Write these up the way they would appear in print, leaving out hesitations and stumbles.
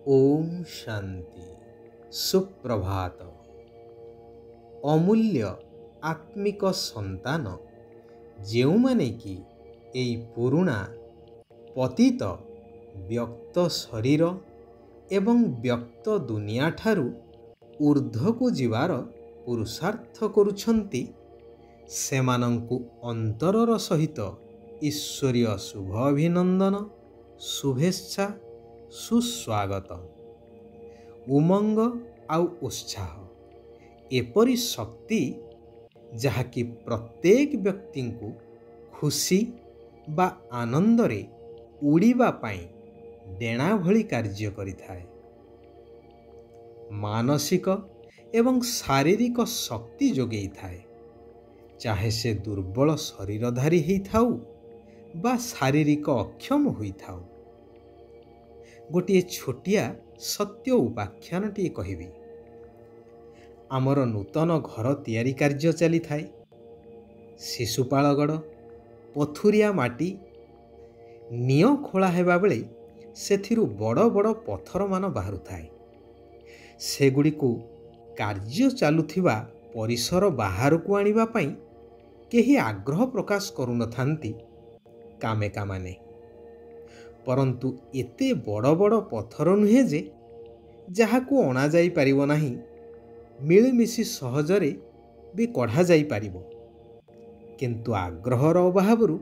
ओम शांति सुप्रभात। अमूल्य आत्मिक संतान जो माने कि एई पुरुणा पतित व्यक्त शरीर एवं व्यक्त दुनिया ठारू ऊर्ध्व को जीवार पुरुषार्थ करुछंती सेमानंकु अंतरर सहित ईश्वरीय शुभ अभिनंदन शुभेच्छा सुस्वागत। उमंग आउ उत्साह एपरी शक्ति जहाँकि प्रत्येक व्यक्ति को खुशी बा आनंदरे उड़ीबा पाई डेणा भली कार्य करिथाए। मानसिक एवं शारीरिक शक्ति जोगई थाए, चाहे से दुर्बल शरीरधारी ही थाउ बा शारीरिक अक्षम होई थाउ। गोटे छोटिया सत्य उपाख्यान टी कहिबी। आमर नूतन घर तैयारी कार्य चली थाए। शिशुपालगड़ पथुरिया माटी नियो खोला हेबा बेले सेथिरु बड़ बड़ पत्थर मान बाहरु थाए। सेगुड़ी को कार्य चालुथिबा परिसर बाहर को आनिबा पई केही आग्रह प्रकाश करू नथांती कामेका माने। परंतु एते बड़ बड़ पत्थर नुहे जे जहाकू अणा जाई पारिबो नाही, मिलमिशी सहजरे भी कढ़ा जाई पारिबो। किंतु आग्रहर अभावरु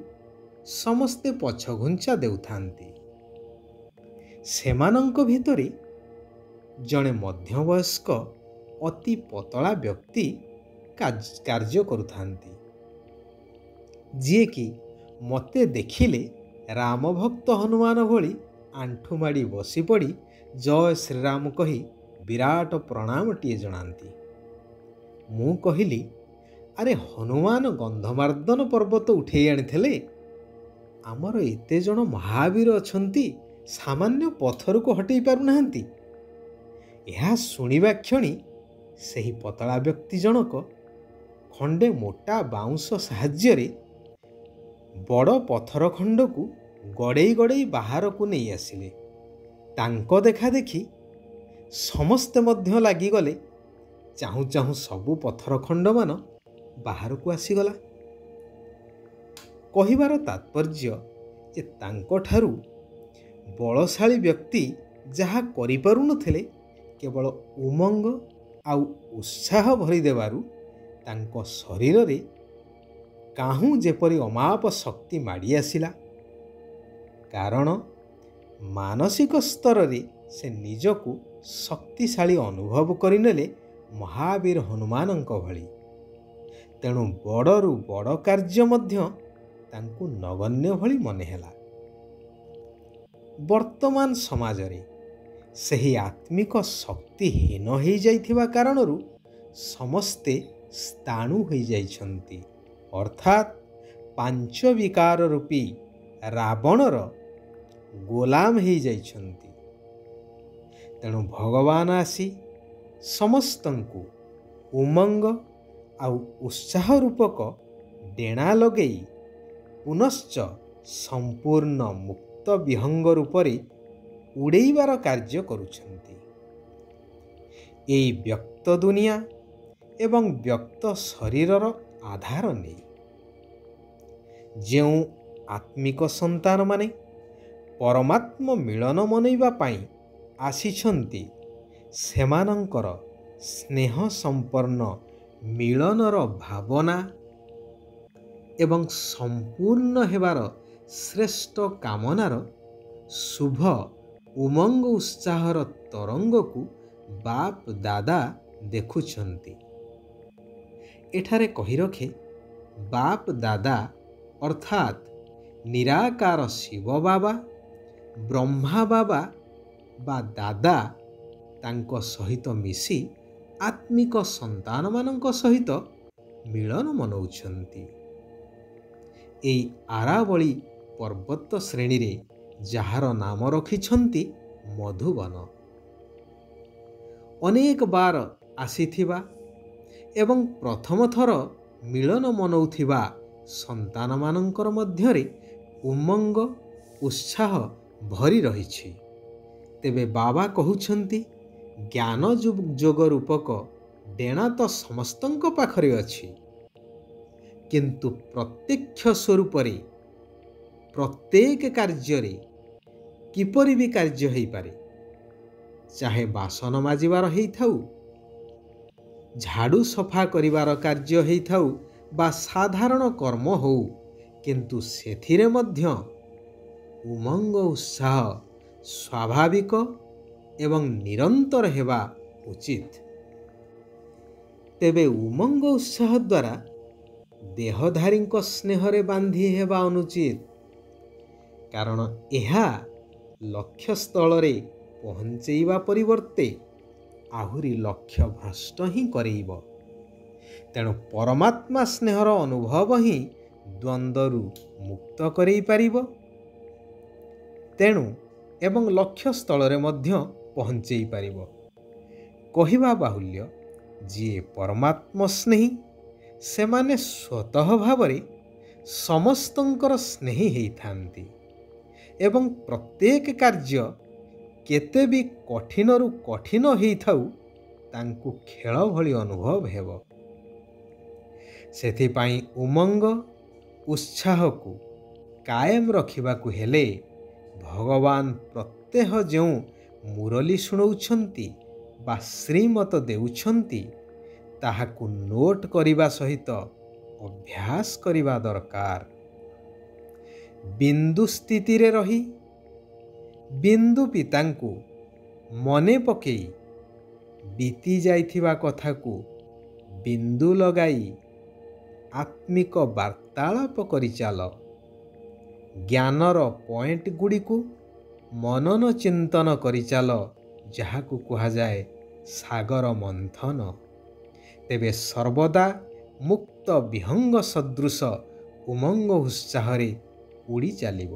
समस्ते पछघुंचा देउथांती। सेमानंक भितरे जणे मध्यवयस्क अति पतला व्यक्ति कार्य करुथांती, जी कि मते देखिले रामभक्त हनुमान भली आंठू माड़ी बसी पड़ी जय श्रीराम कही विराट प्रणाम टीए जनांती। मु कहिली, अरे हनुमान गंधमार्दन पर्वत उठे आनिथिले, आमर एते जण महावीर अछंती सामान्य पत्थर को हटई पारु नाहंती। यह सुनिबा क्षणी सही पतला व्यक्ति जनक खंडे मोटा बाउंस साहाय्य बड़ पत्थर खंड को गड़े गड़े बाहर को नहीं आसिले। तांको देखा देखी समस्ते मध्य लागिगले। चाहू चाहू सबु पत्थर खंड मान बाहर को आसीगला। कहिबार तात्पर्य जे तांको ठारू बलशाली व्यक्ति जहा करि पारु नथिले केवल उमंग आउ उत्साह भरी देवारु तांको शरीर रे काहू जेपरी अमाप शक्ति माड़ी आसिला। कारण मानसिक स्तर रे से निजकु शक्तिशाली अनुभव करिनेले महावीर हनुमानंक भली। तेणु बड़रू बड़ कार्य मध्य तांकु नगण्य भली मने हेला। वर्तमान समाज रे सही आत्मिक शक्तिहीन हो जाइथिबा कारणरू समस्ते स्थाणु हो जाइछंती, अर्थात पांच विकार रूपी रावणर गोलाम हो जाइछंती। तेणु भगवान आसी समस्तंकु उमंग आउ उत्साह रूपक डेणा लगेई पुनश्च संपूर्ण मुक्त विहंग रूपरे उड़ेइबार कार्य करुछंती। एई व्यक्त दुनिया एवं व्यक्त शरीरर आधार नहीं जो आत्मिक संतान माने परमात्म मिलन मनैबा पाई आसिछंती, सेमानंकर स्नेह संपन्न मिलनर भावना एवं संपूर्ण हेबार श्रेष्ठ कामनार शुभ उमंग उत्साहर तरंग को बाप दादा देखुछंती। एठारे कही रखे बाप दादा अर्थात निराकार शिव बाबा ब्रह्मा बाबा बा दादा तांको सहित मिसी आत्मिक संतान मानक सहित मिलन मनौछंती। एई आरावली पर्वत श्रेणी रे जार नाम रखिछंती मधुबन। अनेक बार आसीथिबा एवं प्रथम थर मिलन मनौथिबा संतान मानंकर मध्यरे उमंग उत्साह भरी रहिछि। ତେବେ ବାବା କହୁଛନ୍ତି ଜ୍ଞାନ ଯୋଗ ରୂପକ ଡେଣା ତ ସମସ୍ତଙ୍କ ପାଖରେ ଅଛି, କିନ୍ତୁ ପ୍ରତ୍ୟକ୍ଷ ସ୍ୱରୂପରେ ପ୍ରତ୍ୟେକ କାର୍ଯ୍ୟରେ କିପରି ବି କାର୍ଯ୍ୟ ହେଇପାରେ, ଚାହେ ବାସନ ମାଜିବାର ହେଇଥାଉ, ଝାଡ଼ୁ ସଫା କରିବାର କାର୍ଯ୍ୟ ହେଇଥାଉ ବା ସାଧାରଣ କର୍ମ ହଉ, କିନ୍ତୁ ସେଥିରେ ମଧ୍ୟ ଉମଙ୍ଗ ଉତ୍ସାହ ସ୍ୱାଭାବିକ ଏବଂ ନିରନ୍ତର ହେବା ଉଚିତ। ତେବେ ଉମଙ୍ଗ ଉତ୍ସାହ ଦ୍ୱାରା ଦେହଧାରୀଙ୍କ ସ୍ନେହରେ ବାନ୍ଧି ହେବା ଅନୁଚିତ, କାରଣ ଏହା ଲକ୍ଷ୍ୟସ୍ଥଳରେ ପହଞ୍ଚେଇବା ପରିବର୍ତ୍ତେ ଆହୁରି ଲକ୍ଷ୍ୟ ଭ୍ରଷ୍ଟ ହିଁ କରେଇବ। ତେଣୁ ପରମାତ୍ମା ସ୍ନେହର ଅନୁଭବ ହିଁ ଦ୍ୱନ୍ଦ୍ୱରୁ ମୁକ୍ତ କରେଇ ପାରିବ, ତେଣୁ ଏବଂ ଲକ୍ଷ୍ୟସ୍ଥଳରେ ମଧ୍ୟ ପହଞ୍ଚେଇ ପାରିବ। କହିବା ବାହୁଲ୍ୟ, ଯିଏ ପରମାତ୍ମା ସ୍ନେହୀ ସେମାନେ ସ୍ୱତଃ ଭାବରେ ସମସ୍ତଙ୍କର ସ୍ନେହୀ ହେଇଥାନ୍ତି ଏବଂ ପ୍ରତ୍ୟେକ କାର୍ଯ୍ୟ କେତେ ବି କଠିନରୁ କଠିନ ହେଇଥାଉ ତାଙ୍କୁ ଖେଳ ଭଳି ଅନୁଭବ ହେବ। ସେଥିପାଇଁ ଉମଙ୍ଗ ଉତ୍ସାହକୁ କାୟମ ରଖିବାକୁ ହେଲେ ଭଗବାନ ପ୍ରତ୍ୟହ ଯେଉଁ ମୁରଲି ଶୁଣାଉଛନ୍ତି ବା ଶ୍ରୀମତ ଦେଉଛନ୍ତି ତାହାକୁ ନୋଟ କରିବା ସହିତ ଅଭ୍ୟାସ କରିବା ଦରକାର। ବିନ୍ଦୁ ସ୍ଥିତିରେ ରହି ବିନ୍ଦୁ ପିତାଙ୍କୁ ମନେ ପକେଇ ବିତି ଯାଇଥିବା କଥାକୁ ବିନ୍ଦୁ ଲଗାଇ ଆତ୍ମିକ ବାର୍ତ୍ତାଳାପ କରିଚାଲ। ଜ୍ଞାନର ପଏଣ୍ଟ ଗୁଡ଼ିକୁ ମନନ ଚିନ୍ତନ କରିଚାଲ, ଯାହାକୁ କୁହାଯାଏ ସାଗର ମନ୍ଥନ। ତେବେ ସର୍ବଦା ମୁକ୍ତ ବିହଙ୍ଗ ସଦୃଶ ଉମଙ୍ଗ ଉତ୍ସାହରେ ଉଡ଼ି ଚାଲିବ।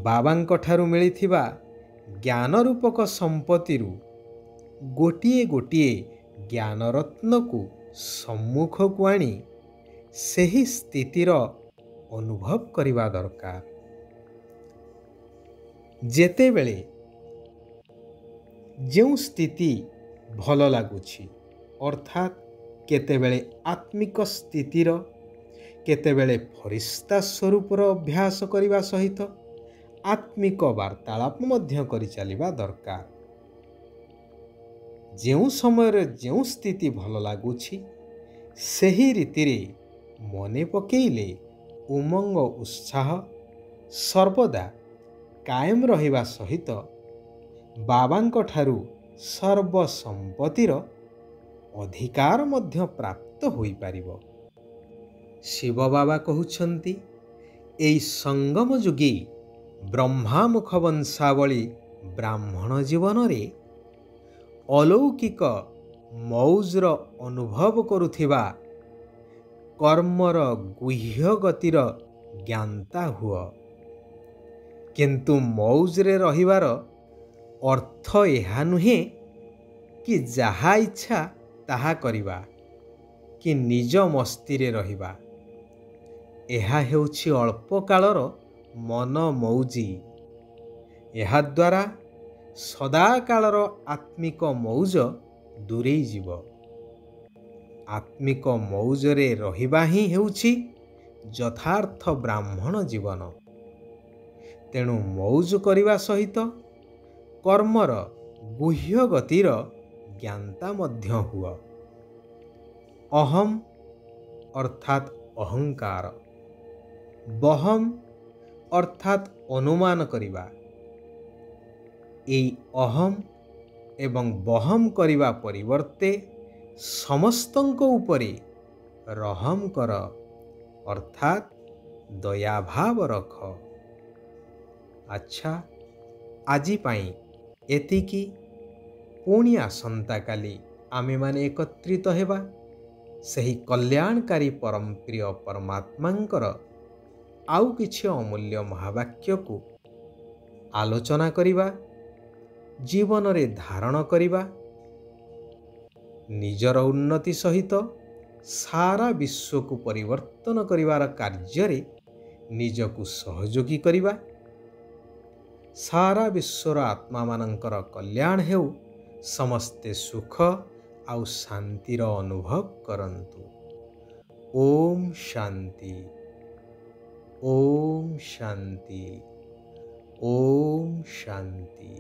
ବାବାଙ୍କ ଠାରୁ ମିଳିଥିବା ଜ୍ଞାନ ରୂପକ ସମ୍ପତ୍ତିରୁ ଗୋଟିଏ ଗୋଟିଏ ଜ୍ଞାନରତ୍ନକୁ ସମ୍ମୁଖକୁ ଆଣି ସେହି ସ୍ଥିତିର ଅନୁଭବ କରିବା ଦରକାର। ଯେତେବେଳେ ଯେଉଁ ସ୍ଥିତି ଭଲ ଲାଗୁଛି, ଅର୍ଥାତ୍ କେତେବେଳେ ଆତ୍ମିକ ସ୍ଥିତିର, କେତେବେଳେ ଫରିସ୍ତା ସ୍ୱରୂପର ଅଭ୍ୟାସ କରିବା ସହିତ ଆତ୍ମିକ ବାର୍ତ୍ତାଳାପ ମଧ୍ୟ କରିଚାଲିବା ଦରକାର। ଯେଉଁ ସମୟରେ ଯେଉଁ ସ୍ଥିତି ଭଲ ଲାଗୁଛି ସେହି ରୀତିରେ ମନେ ପକେଇଲେ ଉମଙ୍ଗ ଉତ୍ସାହ ସର୍ବଦା କାୟମ ରହିବା ସହିତ ବାବାଙ୍କ ଠାରୁ ସର୍ବସମ୍ପତ୍ତିର ଅଧିକାର ମଧ୍ୟ ପ୍ରାପ୍ତ ହୋଇପାରିବ। ଶିବ ବାବା କହୁଛନ୍ତି, ଏହି ସଙ୍ଗମ ଯୁଗୀ ବ୍ରହ୍ମାମୁଖ ବଂଶାବଳୀ ବ୍ରାହ୍ମଣ ଜୀବନରେ ଅଲୌକିକ ମୌଜର ଅନୁଭବ କରୁଥିବା କର୍ମର ଗୁହ୍ୟ ଗତିର ଜ୍ଞାତା ହୁଅ। କିନ୍ତୁ ମୌଜରେ ରହିବାର ଅର୍ଥ ଏହା ନୁହେଁ କି ଯାହା ଇଚ୍ଛା ତାହା କରିବା କି ନିଜ ମସ୍ତିରେ ରହିବା। ଏହା ହେଉଛି ଅଳ୍ପ କାଳର ମନ ମୌଜି। ଏହାଦ୍ୱାରା ସଦାକାଳର ଆତ୍ମିକ ମୌଜ ଦୂରେଇ ଯିବ। ଆତ୍ମିକ ମୌଜରେ ରହିବା ହିଁ ହେଉଛି ଯଥାର୍ଥ ବ୍ରାହ୍ମଣ ଜୀବନ। ତେଣୁ ମୌଜ କରିବା ସହିତ କର୍ମର ଗୁହ୍ୟ ଗତିର ଜ୍ଞାତା ମଧ୍ୟ ହୁଅ। ଅହମ୍ ଅର୍ଥାତ୍ ଅହଙ୍କାର, ବହମ୍ ଅର୍ଥାତ୍ ଅନୁମାନ କରିବା। ଏହି ଅହମ୍ ଏବଂ ବହମ୍ କରିବା ପରିବର୍ତ୍ତେ ସମସ୍ତଙ୍କ ଉପରେ ରହମ୍ କର, ଅର୍ଥାତ୍ ଦୟାଭାବ ରଖ। ଆଚ୍ଛା, ଆଜି ପାଇଁ ଏତିକି। ପୁଣି ଆସନ୍ତାକାଲି ଆମେମାନେ ଏକତ୍ରିତ ହେବା ସେହି କଲ୍ୟାଣକାରୀ ପରମ ପ୍ରିୟ ପରମାତ୍ମାଙ୍କର ଆଉ କିଛି ଅମୂଲ୍ୟ ମହାବାକ୍ୟକୁ ଆଲୋଚନା କରିବା, ଜୀବନରେ ଧାରଣ କରିବା, ନିଜର ଉନ୍ନତି ସହିତ ସାରା ବିଶ୍ୱକୁ ପରିବର୍ତ୍ତନ କରିବାର କାର୍ଯ୍ୟରେ ନିଜକୁ ସହଯୋଗୀ କରିବା। ସାରା ବିଶ୍ୱର ଆତ୍ମାମାନଙ୍କର କଲ୍ୟାଣ ହେଉ। ସମସ୍ତେ ସୁଖ ଆଉ ଶାନ୍ତିର ଅନୁଭବ କରନ୍ତୁ। ଓମ୍ ଶାନ୍ତି। ଓମ୍ ଶାନ୍ତି। ଓମ୍ ଶାନ୍ତି।